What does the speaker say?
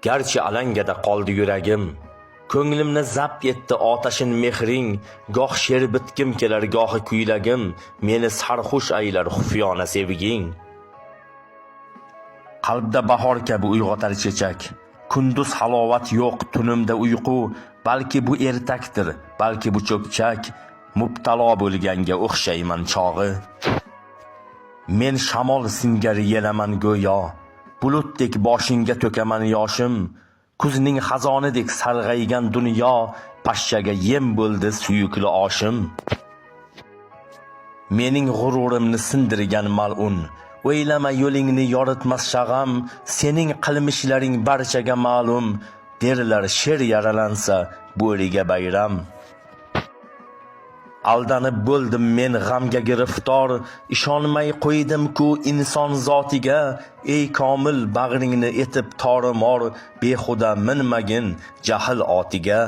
garchi alangada qoldi yuragim. Ko'nglimni zabt etdi otashin mehring, goh she'r bitkim kelar gohi kuylagim, meni sarxush aylar xufiyona sevging. Qalbda bahor kabi uyg'otar chechak, kunduz halovat yo'q, tunimda uyqu, balki bu ertakdir, balki bu cho'pchak, mubtalo bo'lganga o'xshayman chog'i. Men shamol singari yelaman go'yo, bulutdek boshingga to'kaman yoshim, kuzning xazonidek sarg'aygan dunyo, pashshaga yem bo'ldi suyukli oshim. Mening g'ururimni sindirgan mal'un, o'ylama yo'lingni yoritmas shag'am, sening qilmishlaring barchaga ma'lum, derlar sher yaralansa bo'riga bayram. Aldanib bo'ldim men g'amga giriftor, ishonmay qo'ydim-ku inson zotiga, ey komil bag'ringni etib torimor, behuda minmagin jahl otiga.